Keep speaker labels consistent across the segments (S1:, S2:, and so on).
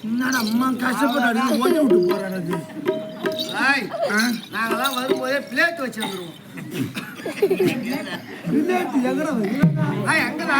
S1: என்னடா அம்மா கஷ்டப்பட்டு ஓடி விட்டு போறாரு.
S2: நாங்கெல்லாம் வரும்போதே பிளேட் வச்சு வந்துருவோம்.
S1: பிளேட் எங்கடா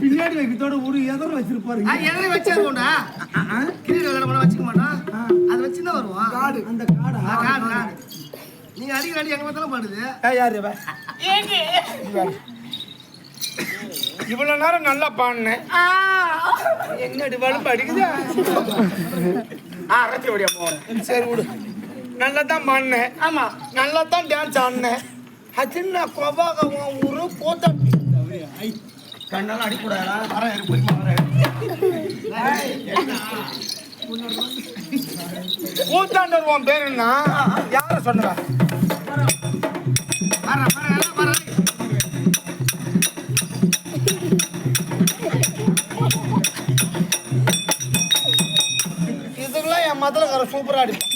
S1: பின்னாடி வைக்கிறதோட ஒரு எதிர வச்சிருப்பாரு.
S2: எதிர வச்சிருக்கோம்டா. கிரிக்கெட் விளையாட வச்சுக்க மாட்டோம். அதை வச்சுதான் வருவோம்.
S1: காடு அந்த காடா
S2: காடு காடு. நீங்க அடிக்கடி எங்க பார்த்தாலும் பாடுது.
S1: யாரு
S3: இவ்வளவு நேரம் நல்லா பாடினேன். என்னடி வலுப்பு அடிக்குது. ரத்தி ஓடியா போறேன். சரி விடு. நல்லா தான் பாடினேன். ஆமா நல்லா தான் டான்ஸ் ஆடினேன். சின்ன கோபாகம் ஊரு போத்த
S2: கண்ணெல்லாம் அடிக்கூடாதா?
S3: கூத்தாண்டர் உன் பேர் என்ன? யார சொன்னா? இதுக்கெல்லாம் என் மதுரை சூப்பரா அடிப்பேன்.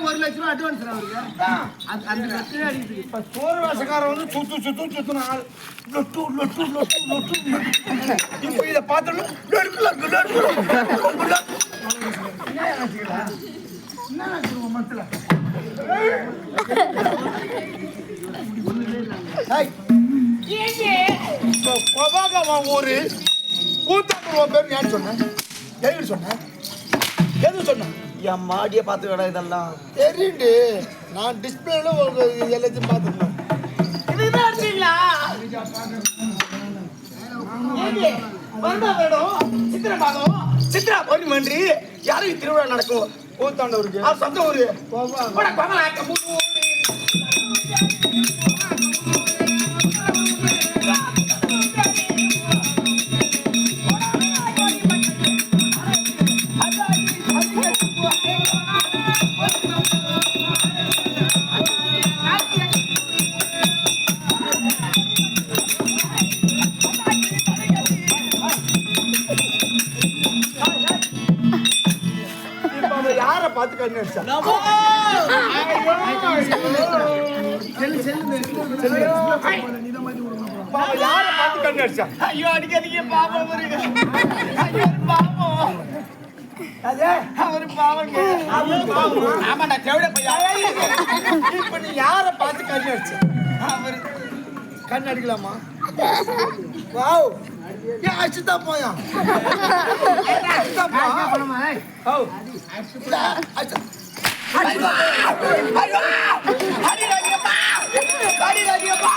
S2: 1 லட்சம் ரூபாய் அட்வான்ஸ் அவருக்கு. அந்த கட்டிலே அடிக்குது.
S3: இப்ப சோறு வாசக்காரன் வந்து சுத்து நாள் இப்ப இதை பார்த்தோம்னா மனசுல ஊரு கூத்தாண்டு பேர் யாரு சொன்ன? எது சொன்ன? எது சொன்ன?
S2: என் மாடியை பார்த்து விட இதெல்லாம்
S3: தெரியுண்டு. நான் டிஸ்பிளேல எல்லாத்தையும் பார்த்துருந்தேன்.
S2: சித்ரா பௌர்ணமி யாரும் திருவிழா நடக்கும்.
S3: கூத்தாண்டவருக்கு
S2: சொந்த ஊரு.
S3: யார பார்த்து கண்ணு பாப்பா யாரை பார்த்து கண்ணு அடிச்சா?
S2: ஐயோ அடிக்காதீங்க பாவம் அவரு. ஐயோ பாவம்.
S3: அதே
S2: அவரு பாவங்க. ஆமாடா செவிட பையா.
S3: இப்ப நீ யாரை பார்த்து கண்ணு அடிச்ச?
S2: அவரு
S3: கண்ணு அடிக்கலாமா? வாவ் ஏன் அடிச்சுட்டா போயா? அடிச்சுட்டா போ. ஓ அடிச்சு
S2: அடிடாதீங்கப்பா. அடிடாதீங்கப்பா.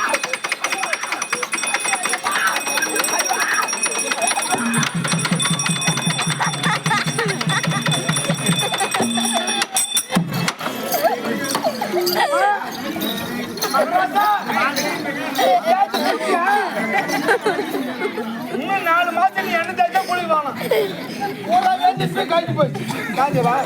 S3: இன்னும் 4 மாசம் நீ என்ன தேய்ச்சா குளிப்பானா? பூரா வேண்டி போய் கழிச்சு போச்சு. காஞ்சவா?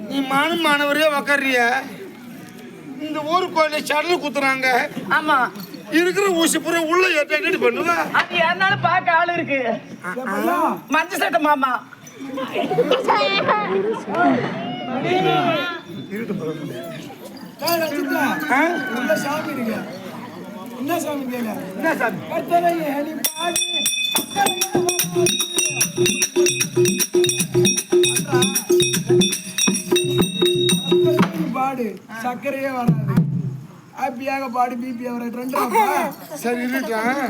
S3: நீ மாணவரே உக்காரிய இந்த ஊரு கோயில சடல் குத்துறாங்க.
S2: ஆமா
S3: இருக்கிற ஊசி பூரா உள்ள ஏற்றி பண்ணுவா.
S2: அது என்னாலும் பார்க்க ஆள் இருக்கு. மஞ்ச சட்டை மாமா.
S1: சாமி இருக்கு. என்ன சாமி கேள?
S3: என்ன சாமி?
S1: பாடு சர்க்கரையே வராது. ஹாப்பியாக பாடு பிபி அவரை 2
S3: சரி இருக்கான்.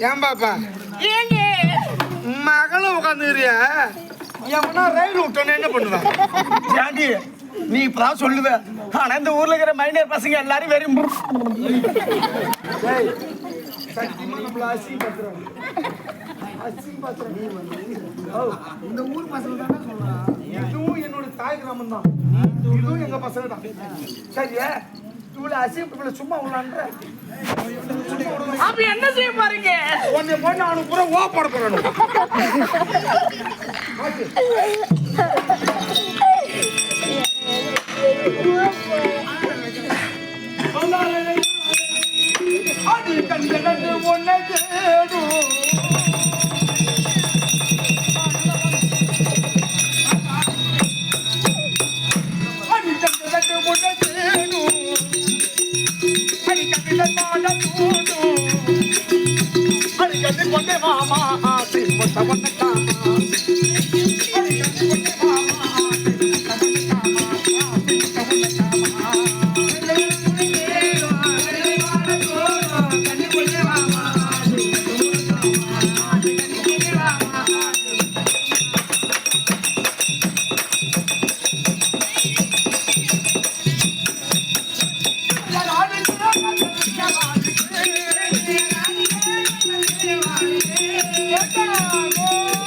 S3: ஏன் பாப்பா
S2: ஏங்க
S3: மகளும் உட்காந்துக்கிறியா? எவனா ரயில் விட்டோன்னு என்ன பண்ணுவேன்?
S2: ஜாண்டி நீ இப்பதான் சொல்லுவ. ஆனா இந்த ஊர்ல இருக்கிற மைனர் பசங்க எல்லாரும் வெறும்
S3: சத்தியமா நம்மள அசிங்கப்படுத்துறாங்க.
S1: இந்த ஊர் பசங்க தானே சொல்றான்.
S3: இதுவும் என்னோட தாய் கிராமம் தான். இதுவும் எங்க பசங்க தான். சரியா? இவ்வளவு அசிங்கப்பட சும்மா உள்ளான்ற
S2: அப்ப என்ன செய்ய பாருங்க?
S3: உன்னை பொண்ணு அவனுக்கு பூரா ஓ போட போறானு. அடி கண்டு ஒன்னை தேடும். அடி கண்டு ஒன்னை தேடும். அடி கண்டு பாட தூடும். அடி கண்டு கொண்டே மாமா ஆசை மொத்த ஒன்ன காமா. அடி கண்டு கொண்டே மாமா ஆசை மொத்த ஒன்ன காமா. ஆசை மொத்த ஒன்ன காமா. Oh,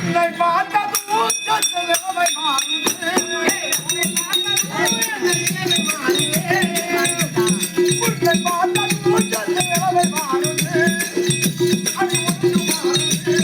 S3: உன்னை பார்த்ததும் சற்றவை மாறுதே. உன்னை பார்த்ததும் சற்றவை மாறுதே. அது ஒன்று மாறுதே.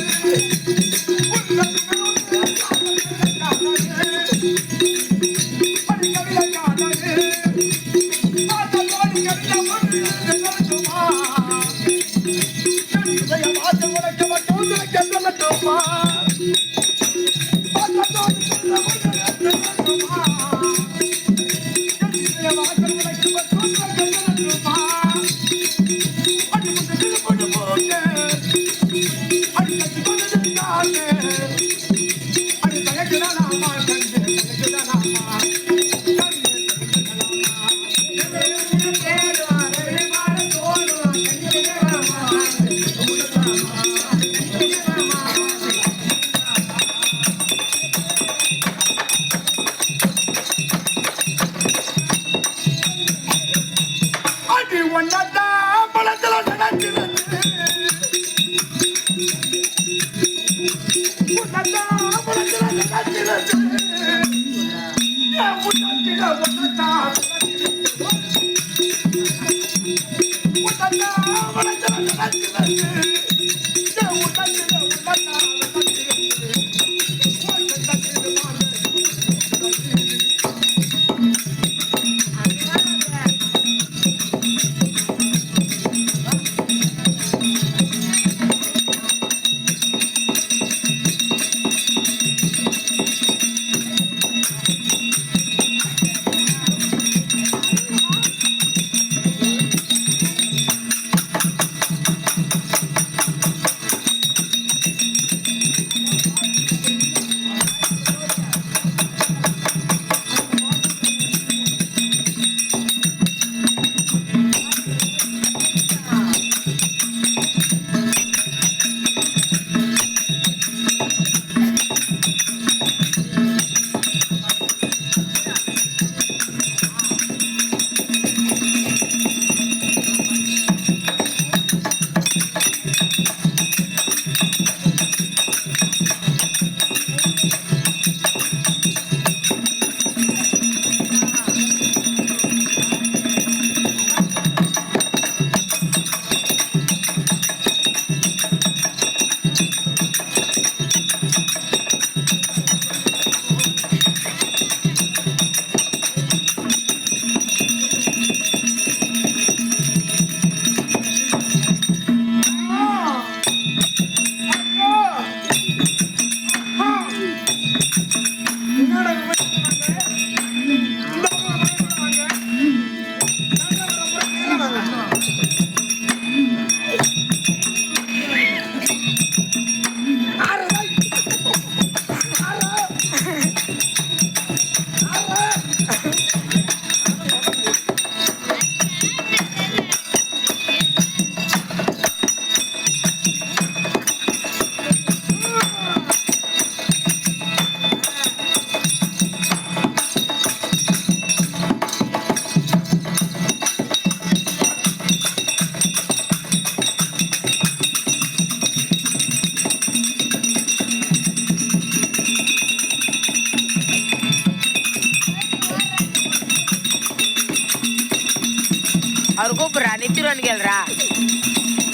S4: அவர் கூப்பிடுறா நித்திருவான்னு கேளுறா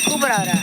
S4: கூப்பிடுற அவரை